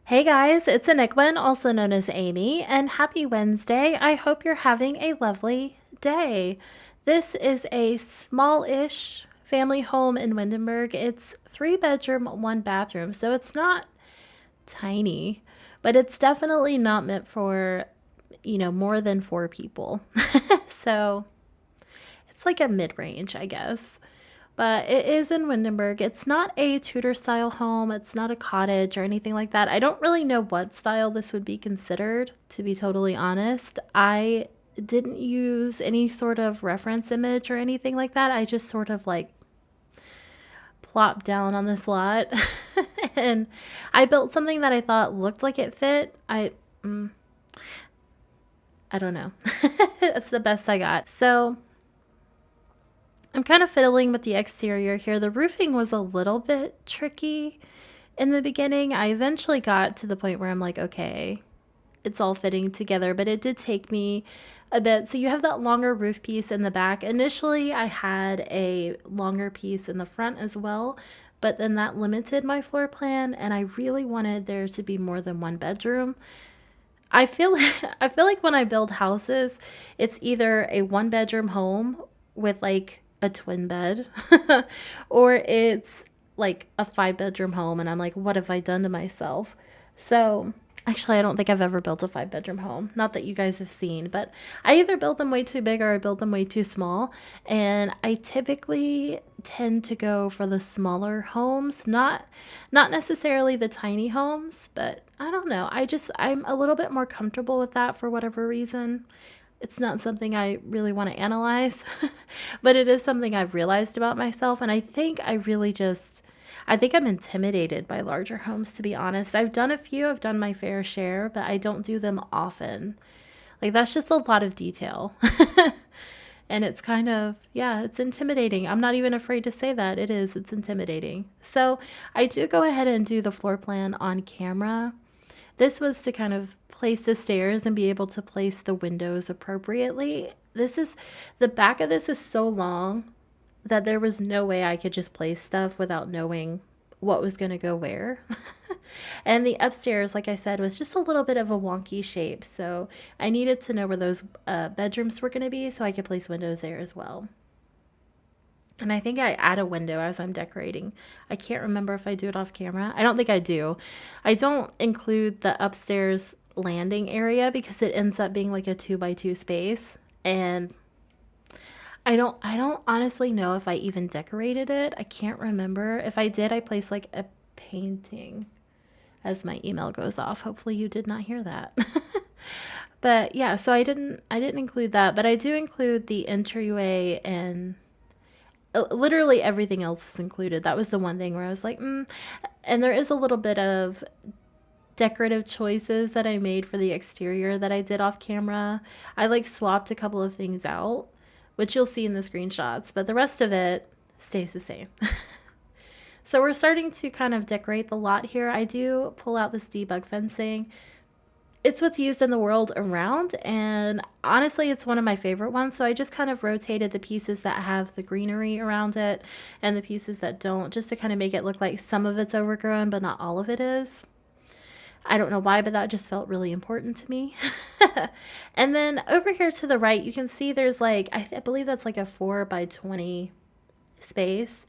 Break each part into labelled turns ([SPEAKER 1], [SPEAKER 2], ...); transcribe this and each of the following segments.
[SPEAKER 1] Hey guys, it's ANicWin, also known as Amy, and happy Wednesday. I hope you're having a lovely day. This is a small-ish family home in Windenburg. It's 3 bedroom, 1 bathroom, so it's not tiny, but it's definitely not meant for, more than 4 people. So it's like a mid-range, I guess. But it is in Windenburg. It's not a Tudor style home. It's not a cottage or anything like that. I don't really know what style this would be considered, to be totally honest. I didn't use any sort of reference image or anything like that. I just sort of like plopped down on this lot and I built something that I thought looked like it fit. I don't know. That's the best I got. So I'm kind of fiddling with the exterior here. The roofing was a little bit tricky in the beginning. I eventually got to the point where I'm like, okay, it's all fitting together, but it did take me a bit. So you have that longer roof piece in the back. Initially, I had a longer piece in the front as well, but then that limited my floor plan, and I really wanted there to be more than 1 bedroom. I feel like when I build houses, it's either a 1 bedroom home with like a twin bed or it's like a 5 bedroom home and I'm like, what have I done to myself? So, actually I don't think I've ever built a 5 bedroom home. Not that you guys have seen, but I either build them way too big or I build them way too small. And I typically tend to go for the smaller homes, not necessarily the tiny homes, but I don't know. I'm a little bit more comfortable with that for whatever reason. It's not something I really want to analyze, but it is something I've realized about myself. And I think I'm intimidated by larger homes, to be honest. I've done a few, I've done my fair share, but I don't do them often. Like, that's just a lot of detail. And it's kind of, yeah, it's intimidating. I'm not even afraid to say that. It's intimidating. So I do go ahead and do the floor plan on camera. This was to kind of place the stairs and be able to place the windows appropriately. The back of this is so long that there was no way I could just place stuff without knowing what was going to go where. And the upstairs, like I said, was just a little bit of a wonky shape. So I needed to know where those bedrooms were going to be so I could place windows there as well. And I think I add a window as I'm decorating. I can't remember if I do it off camera. I don't think I do. I don't include the upstairs landing area because it ends up being like a 2 by 2 space. And I don't honestly know if I even decorated it. I can't remember. If I did, I placed like a painting as my email goes off. Hopefully you did not hear that. But yeah, so I didn't include that, but I do include the entryway and literally everything else is included. That was the one thing where I was like, and there is a little bit of decorative choices that I made for the exterior that I did off camera. I like swapped a couple of things out, which you'll see in the screenshots, but the rest of it stays the same. So we're starting to kind of decorate the lot here. I do pull out this debug fencing. It's what's used in the world around, and honestly it's one of my favorite ones. So I just kind of rotated the pieces that have the greenery around it and the pieces that don't, just to kind of make it look like some of it's overgrown but not all of it is. I don't know why, but that just felt really important to me. And then over here to the right, you can see there's like, I believe that's like a 4 by 20 space.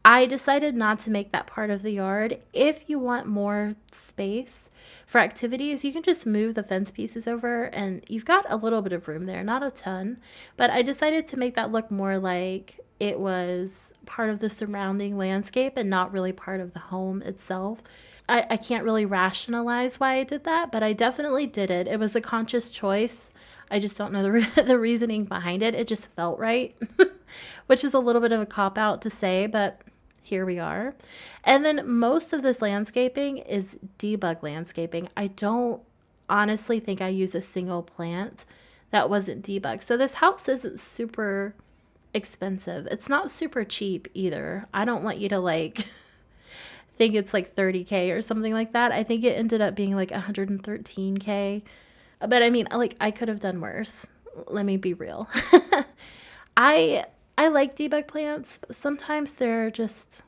[SPEAKER 1] I decided not to make that part of the yard. If you want more space for activities, you can just move the fence pieces over and you've got a little bit of room there, not a ton. But I decided to make that look more like it was part of the surrounding landscape and not really part of the home itself. I can't really rationalize why I did that, but I definitely did it. It was a conscious choice. I just don't know the reasoning behind it. It just felt right, which is a little bit of a cop out to say, but here we are. And then most of this landscaping is debug landscaping. I don't honestly think I use a single plant that wasn't debugged. So this house isn't super expensive. It's not super cheap either. I don't want you to like think it's like 30K or something like that. I think it ended up being like 113K. But I mean, like, I could have done worse. Let me be real. I like debug plants, but sometimes they're just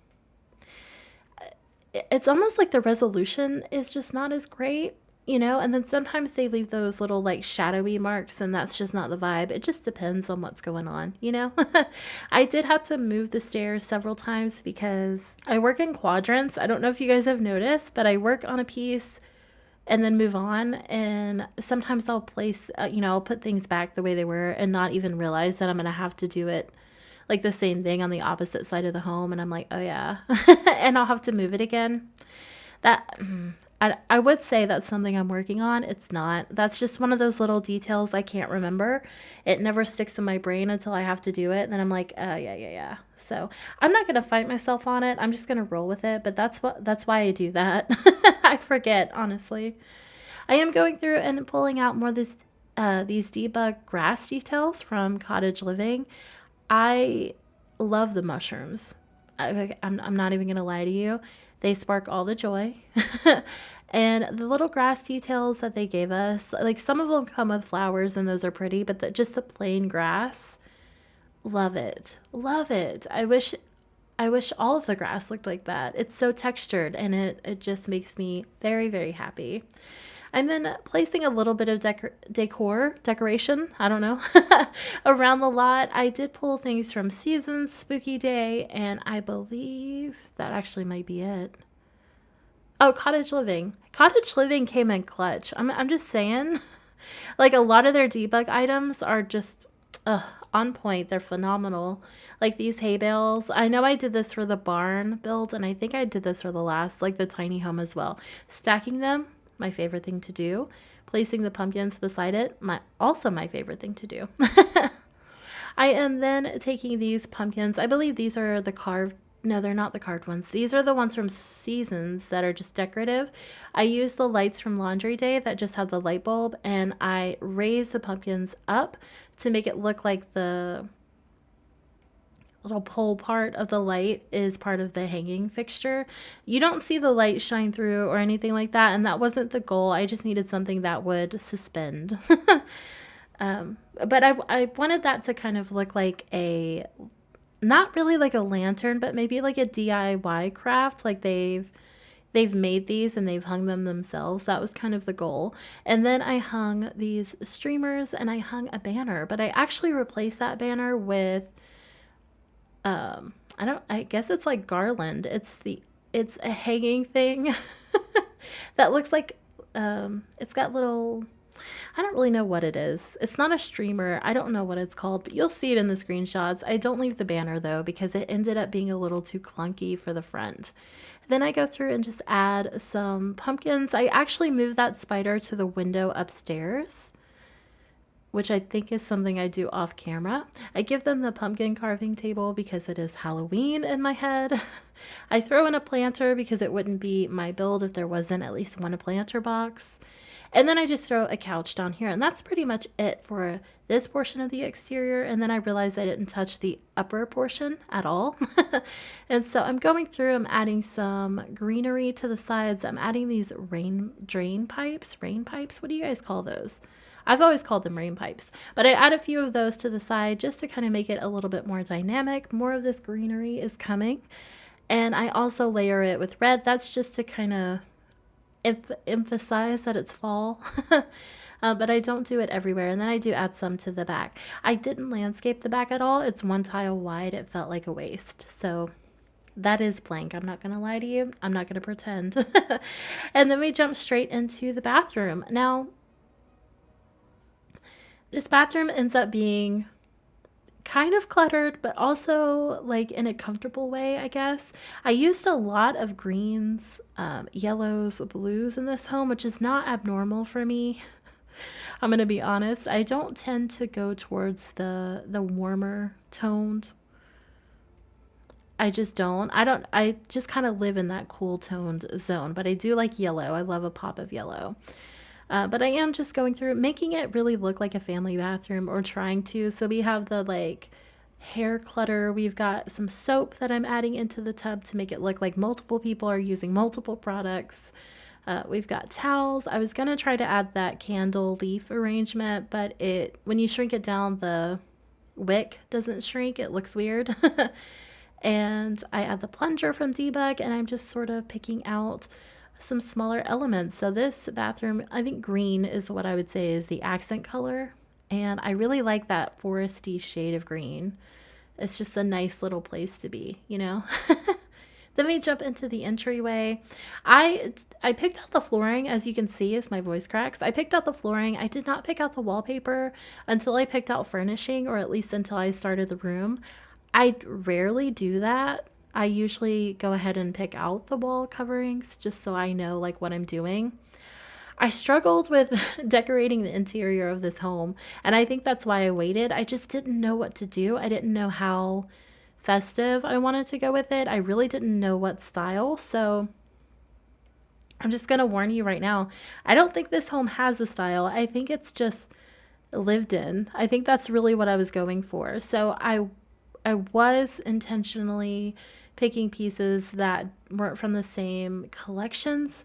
[SPEAKER 1] it's almost like the resolution is just not as great, you know? And then sometimes they leave those little like shadowy marks, and that's just not the vibe. It just depends on what's going on, you know? I did have to move the stairs several times because I work in quadrants. I don't know if you guys have noticed, but I work on a piece and then move on. And sometimes I'll place, I'll put things back the way they were and not even realize that I'm going to have to do it like the same thing on the opposite side of the home. And I'm like, oh yeah. And I'll have to move it again. That I would say that's something I'm working on. It's not. That's just one of those little details I can't remember. It never sticks in my brain until I have to do it. And then I'm like, yeah. So I'm not going to fight myself on it. I'm just going to roll with it. But that's why I do that. I forget, honestly. I am going through and pulling out more of these debug grass details from Cottage Living. I love the mushrooms. I'm not even going to lie to you. They spark all the joy. And the little grass details that they gave us, like some of them come with flowers and those are pretty, but just the plain grass, love it. Love it. I wish all of the grass looked like that. It's so textured and it just makes me very, very happy. I'm then placing a little bit of decoration, I don't know, around the lot. I did pull things from Seasons, Spooky Day, and I believe that actually might be it. Oh, Cottage Living. Cottage Living came in clutch. I'm just saying, like a lot of their debug items are just on point. They're phenomenal. Like these hay bales. I know I did this for the barn build, and I think I did this for the last, like the tiny home as well. Stacking them, my favorite thing to do. Placing the pumpkins beside it, also my favorite thing to do. I am then taking these pumpkins. I believe these are the carved. No, they're not the carved ones. These are the ones from Seasons that are just decorative. I use the lights from Laundry Day that just have the light bulb, and I raise the pumpkins up to make it look like the little pole part of the light is part of the hanging fixture. You don't see the light shine through or anything like that, and that wasn't the goal. I just needed something that would suspend. But I wanted that to kind of look like not really like a lantern, but maybe like a DIY craft. Like they've made these and they've hung them themselves. That was kind of the goal. And then I hung these streamers and I hung a banner, but I actually replaced that banner with I guess it's like garland. It's a hanging thing that looks like it's got little, I don't really know what it is. It's not a streamer. I don't know what it's called, but you'll see it in the screenshots. I don't leave the banner though because it ended up being a little too clunky for the front. Then I go through and just add some pumpkins. I actually moved that spider to the window upstairs, which I think is something I do off camera. I give them the pumpkin carving table because it is Halloween in my head. I throw in a planter because it wouldn't be my build if there wasn't at least one planter box. And then I just throw a couch down here. And that's pretty much it for this portion of the exterior. And then I realized I didn't touch the upper portion at all. And so I'm going through, I'm adding some greenery to the sides. I'm adding these rain pipes. What do you guys call those? I've always called them rain pipes, but I add a few of those to the side just to kind of make it a little bit more dynamic. More of this greenery is coming. And I also layer it with red. That's just to kind of emphasize that it's fall. But I don't do it everywhere. And then I do add some to the back. I didn't landscape the back at all. It's one tile wide. It felt like a waste. So that is blank. I'm not going to lie to you. I'm not going to pretend. And then we jump straight into the bathroom. Now, this bathroom ends up being kind of cluttered, but also like in a comfortable way, I guess. I used a lot of greens, yellows, blues in this home, which is not abnormal for me. I'm going to be honest. I don't tend to go towards the warmer toned. I just don't. I just kind of live in that cool toned zone, but I do like yellow. I love a pop of yellow. But I am just going through making it really look like a family bathroom, or trying to. So we have the like hair clutter. We've got some soap that I'm adding into the tub to make it look like multiple people are using multiple products. We've got towels. I was going to try to add that candle leaf arrangement, but when you shrink it down, the wick doesn't shrink. It looks weird. And I add the plunger from Debug, and I'm just sort of picking out some smaller elements. So this bathroom, I think green is what I would say is the accent color. And I really like that foresty shade of green. It's just a nice little place to be, you know? Then we jump into the entryway. I picked out the flooring, as you can see, as my voice cracks. I picked out the flooring. I did not pick out the wallpaper until I picked out furnishing, or at least until I started the room. I rarely do that. I usually go ahead and pick out the wall coverings just so I know like what I'm doing. I struggled with decorating the interior of this home, and I think that's why I waited. I just didn't know what to do. I didn't know how festive I wanted to go with it. I really didn't know what style, so I'm just going to warn you right now. I don't think this home has a style. I think it's just lived in. I think that's really what I was going for. So I was intentionally picking pieces that weren't from the same collections.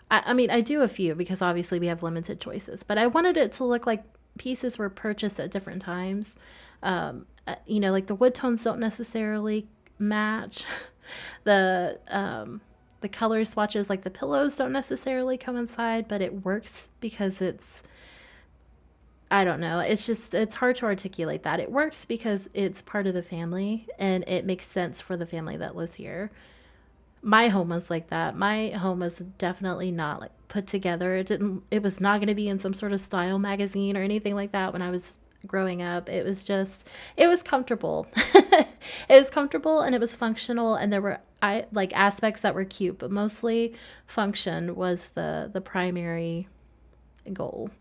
[SPEAKER 1] I mean, I do a few because obviously we have limited choices, but I wanted it to look like pieces were purchased at different times. You know, like the wood tones don't necessarily match. The color swatches, like the pillows, don't necessarily coincide, but it works because it's, I don't know. It's just, it's hard to articulate that. It works because it's part of the family and it makes sense for the family that lives here. My home was like that. My home was definitely not like put together. It was not going to be in some sort of style magazine or anything like that when I was growing up. It was just, it was comfortable. It was comfortable and it was functional, and there were like aspects that were cute, but mostly function was the primary goal.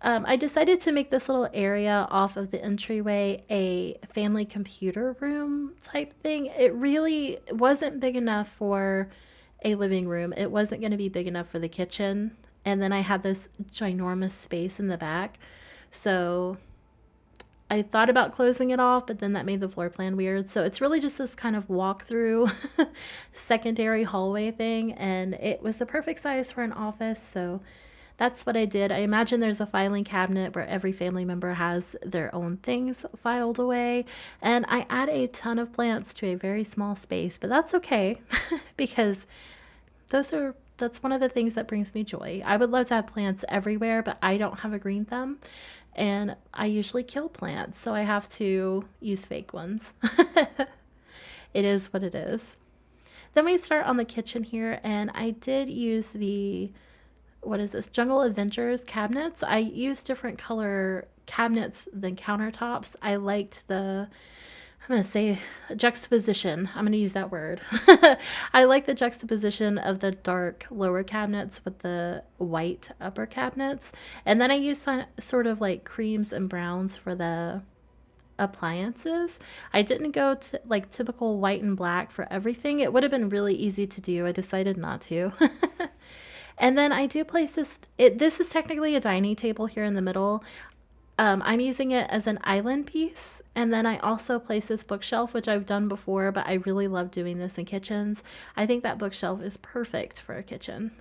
[SPEAKER 1] I decided to make this little area off of the entryway a family computer room type thing. It really wasn't big enough for a living room. It wasn't going to be big enough for the kitchen. And then I had this ginormous space in the back. So I thought about closing it off, but then that made the floor plan weird. So it's really just this kind of walk-through secondary hallway thing. And it was the perfect size for an office. So that's what I did. I imagine there's a filing cabinet where every family member has their own things filed away. And I add a ton of plants to a very small space, but that's okay because that's one of the things that brings me joy. I would love to have plants everywhere, but I don't have a green thumb and I usually kill plants, so I have to use fake ones. It is what it is. Then we start on the kitchen here, and I did use the, what is this, Jungle Adventures cabinets. I used different color cabinets than countertops. I liked I'm going to say juxtaposition. I'm going to use that word. I like the juxtaposition of the dark lower cabinets with the white upper cabinets. And then I used sort of like creams and browns for the appliances. I didn't go to like typical white and black for everything. It would have been really easy to do. I decided not to. And then I do place this is technically a dining table here in the middle. I'm using it as an island piece. And then I also place this bookshelf, which I've done before, but I really love doing this in kitchens. I think that bookshelf is perfect for a kitchen.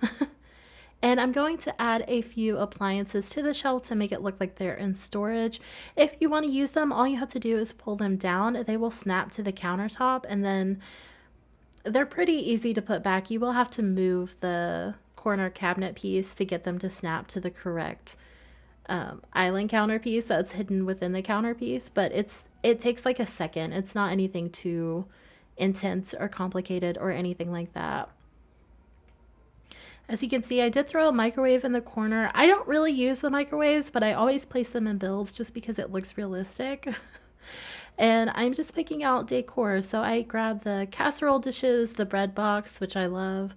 [SPEAKER 1] And I'm going to add a few appliances to the shelf to make it look like they're in storage. If you want to use them, all you have to do is pull them down. They will snap to the countertop, and then they're pretty easy to put back. You will have to move the corner cabinet piece to get them to snap to the correct island counterpiece that's hidden within the counterpiece, but it takes like a second. It's not anything too intense or complicated or anything like that. As you can see, I did throw a microwave in the corner. I don't really use the microwaves, but I always place them in builds just because it looks realistic. And I'm just picking out decor. So I grabbed the casserole dishes, the bread box, which I love,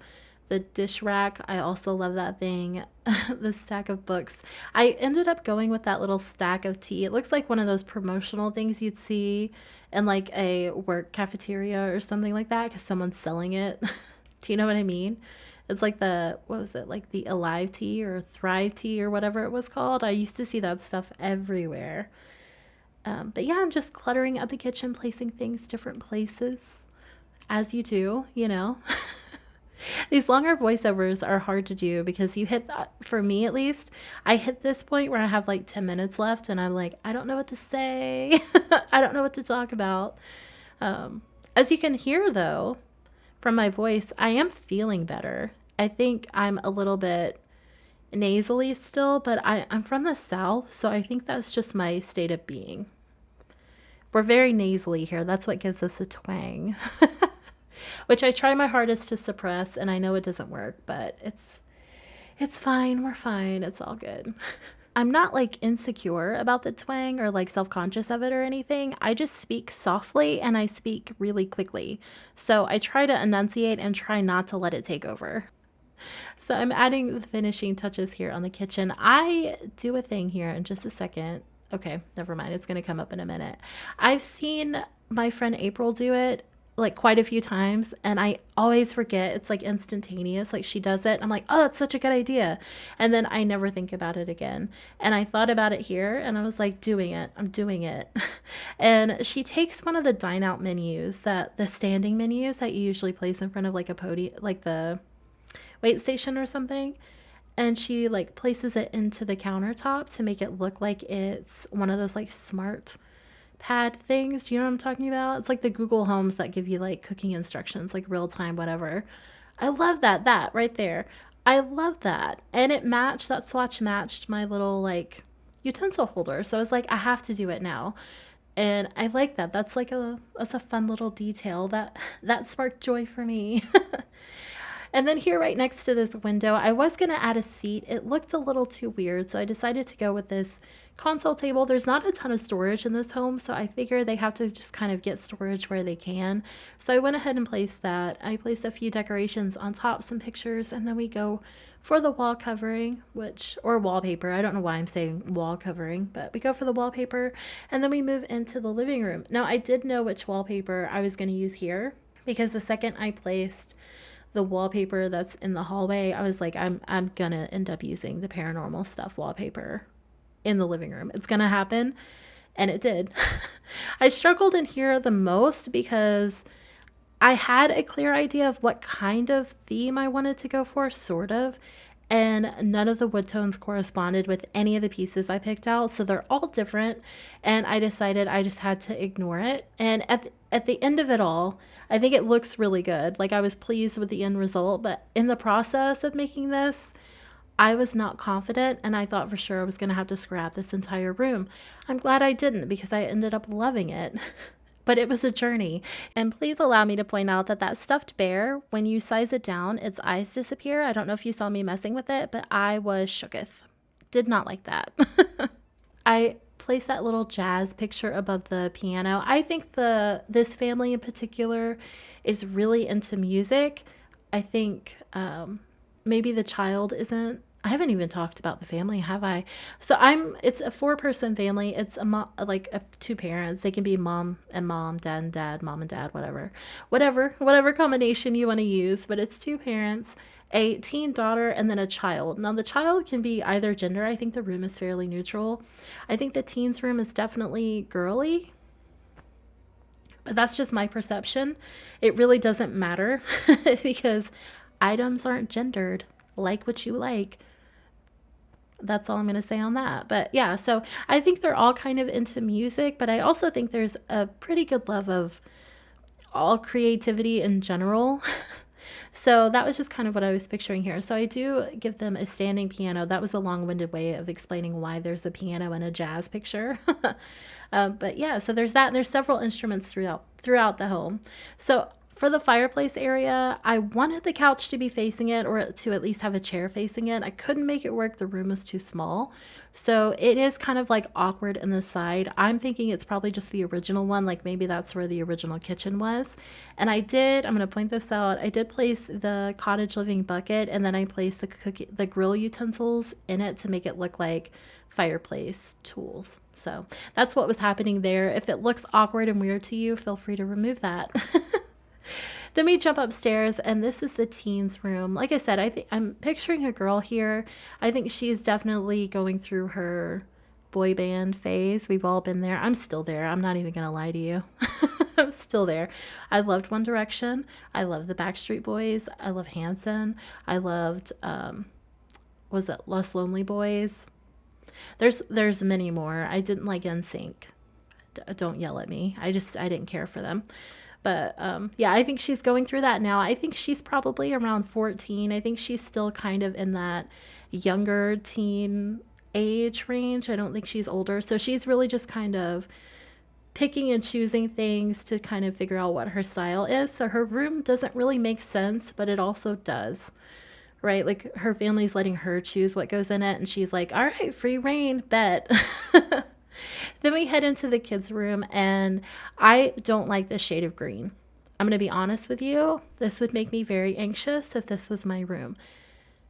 [SPEAKER 1] the dish rack. I also love that thing. The stack of books. I ended up going with that little stack of tea. It looks like one of those promotional things you'd see in like a work cafeteria or something like that because someone's selling it. Do you know what I mean? It's like what was it? Like the Alive tea or Thrive tea or whatever it was called. I used to see that stuff everywhere. But yeah, I'm just cluttering up the kitchen, placing things different places, as you do, you know. These longer voiceovers are hard to do because you hit that, for me at least, I hit this point where I have like 10 minutes left and I'm like, I don't know what to say. I don't know what to talk about. As you can hear, though, from my voice, I am feeling better. I think I'm a little bit nasally still, but I'm from the South, so I think that's just my state of being. We're very nasally here. That's what gives us a twang, which I try my hardest to suppress, and I know it doesn't work, but it's fine. We're fine. It's all good. I'm not like insecure about the twang or like self-conscious of it or anything. I just speak softly and I speak really quickly. So I try to enunciate and try not to let it take over. So I'm adding the finishing touches here on the kitchen. I do a thing here in just a second. Okay, never mind. It's going to come up in a minute. I've seen my friend April do it like quite a few times, and I always forget. It's like instantaneous. Like she does it. I'm like, oh, that's such a good idea. And then I never think about it again. And I thought about it here and I was like, doing it. I'm doing it. And she takes one of the dine out menus, that the standing menus that you usually place in front of like a podium, like the wait station or something, and she like places it into the countertop to make it look like it's one of those like smart pad things. Do you know what I'm talking about? It's like the Google Homes that give you like cooking instructions, like real time, whatever. I love that right there. I love that. And it matched, that swatch matched my little like utensil holder. So I was like, I have to do it now. And I like that. That's a fun little detail that sparked joy for me. And then here right next to this window, I was going to add a seat. It looked a little too weird, so I decided to go with this console table. There's not a ton of storage in this home, so I figure they have to just kind of get storage where they can. So I went ahead and placed that. I placed a few decorations on top, some pictures, and then we go for the wall covering, or wallpaper. I don't know why I'm saying wall covering, but we go for the wallpaper, and then we move into the living room. Now, I did know which wallpaper I was going to use here, because the second I placed the wallpaper that's in the hallway, I was like, I'm gonna end up using the paranormal stuff wallpaper in the living room. It's gonna happen. And it did. I struggled in here the most because I had a clear idea of what kind of theme I wanted to go for, sort of. And none of the wood tones corresponded with any of the pieces I picked out. So they're all different. And I decided I just had to ignore it. And at the end of it all, I think it looks really good. Like I was pleased with the end result. But in the process of making this, I was not confident. And I thought for sure I was going to have to scrap this entire room. I'm glad I didn't, because I ended up loving it. But it was a journey. And please allow me to point out that stuffed bear, when you size it down, its eyes disappear. I don't know if you saw me messing with it, but I was shooketh. Did not like that. I placed that little jazz picture above the piano. I think this family in particular is really into music. I think maybe the child isn't. I haven't even talked about the family, have I? So it's a 4-person family. It's two parents. They can be mom and mom, dad and dad, mom and dad, whatever combination you want to use. But it's 2 parents, a teen daughter, and then a child. Now the child can be either gender. I think the room is fairly neutral. I think the teen's room is definitely girly, but that's just my perception. It really doesn't matter because items aren't gendered. Like what you like. That's all I'm going to say on that. But yeah, so I think they're all kind of into music, but I also think there's a pretty good love of all creativity in general. So that was just kind of what I was picturing here. So I do give them a standing piano. That was a long-winded way of explaining why there's a piano and a jazz picture. But yeah, so there's that. And there's several instruments throughout the home. So for the fireplace area, I wanted the couch to be facing it, or to at least have a chair facing it. I couldn't make it work. The room was too small. So it is kind of like awkward in the side. I'm thinking it's probably just the original one. Like maybe that's where the original kitchen was. And I'm going to point this out. I did place the cottage living bucket, and then I placed the grill utensils in it to make it look like fireplace tools. So that's what was happening there. If it looks awkward and weird to you, feel free to remove that. Then we jump upstairs, and this is the teens room. Like I said, I'm picturing a girl here. I think she's definitely going through her boy band phase. We've all been there. I'm still there. I'm not even going to lie to you. I'm still there. I loved One Direction. I love the Backstreet Boys. I love Hanson. I loved, was it Los Lonely Boys? There's many more. I didn't like NSYNC. Don't yell at me. I didn't care for them. But yeah, I think she's going through that now. I think she's probably around 14. I think she's still kind of in that younger teen age range. I don't think she's older. So she's really just kind of picking and choosing things to kind of figure out what her style is. So her room doesn't really make sense, but it also does, right? Like her family's letting her choose what goes in it. And she's like, all right, free reign, bet. Then we head into the kids' room, and I don't like the shade of green. I'm going to be honest with you. This would make me very anxious if this was my room.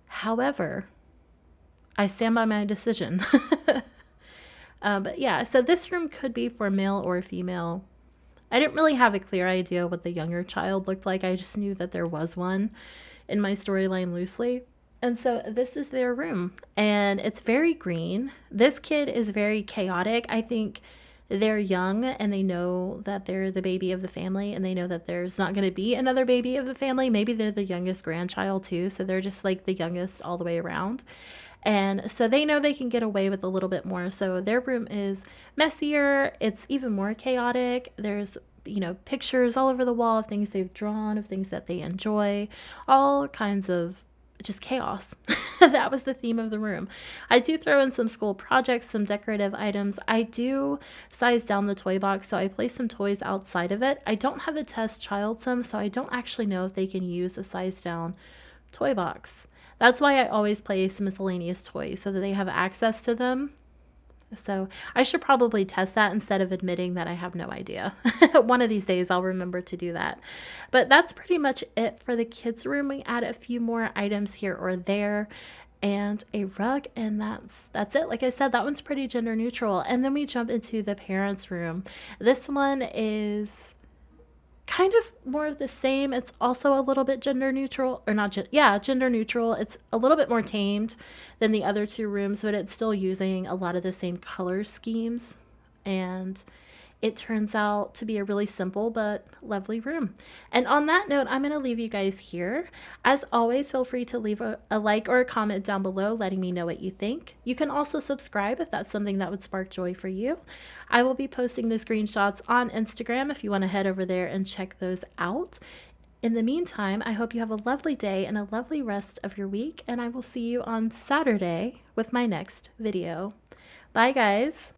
[SPEAKER 1] However, I stand by my decision. But yeah, so this room could be for male or female. I didn't really have a clear idea what the younger child looked like. I just knew that there was one in my storyline loosely. And so this is their room, and it's very green. This kid is very chaotic. I think they're young and they know that they're the baby of the family, and they know that there's not going to be another baby of the family. Maybe they're the youngest grandchild too. So they're just like the youngest all the way around. And so they know they can get away with a little bit more. So their room is messier. It's even more chaotic. There's, pictures all over the wall of things they've drawn, of things that they enjoy, all kinds of just chaos. That was the theme of the room. I do throw in some school projects, some decorative items. I do size down the toy box, so I place some toys outside of it. I don't have a test child sim, so I don't actually know if they can use a size down toy box. That's why I always place miscellaneous toys so that they have access to them. So I should probably test that instead of admitting that I have no idea. One of these days I'll remember to do that. But that's pretty much it for the kids' room. We add a few more items here or there and a rug, and that's it. Like I said, that one's pretty gender neutral. And then we jump into the parents' room. This one is kind of more of the same. It's also a little bit gender neutral, or not, gender neutral. It's a little bit more tamed than the other two rooms, but it's still using a lot of the same color schemes. And it turns out to be a really simple but lovely room. And on that note, I'm going to leave you guys here. As always, feel free to leave a like or a comment down below letting me know what you think. You can also subscribe if that's something that would spark joy for you. I will be posting the screenshots on Instagram if you want to head over there and check those out. In the meantime, I hope you have a lovely day and a lovely rest of your week, and I will see you on Saturday with my next video. Bye, guys.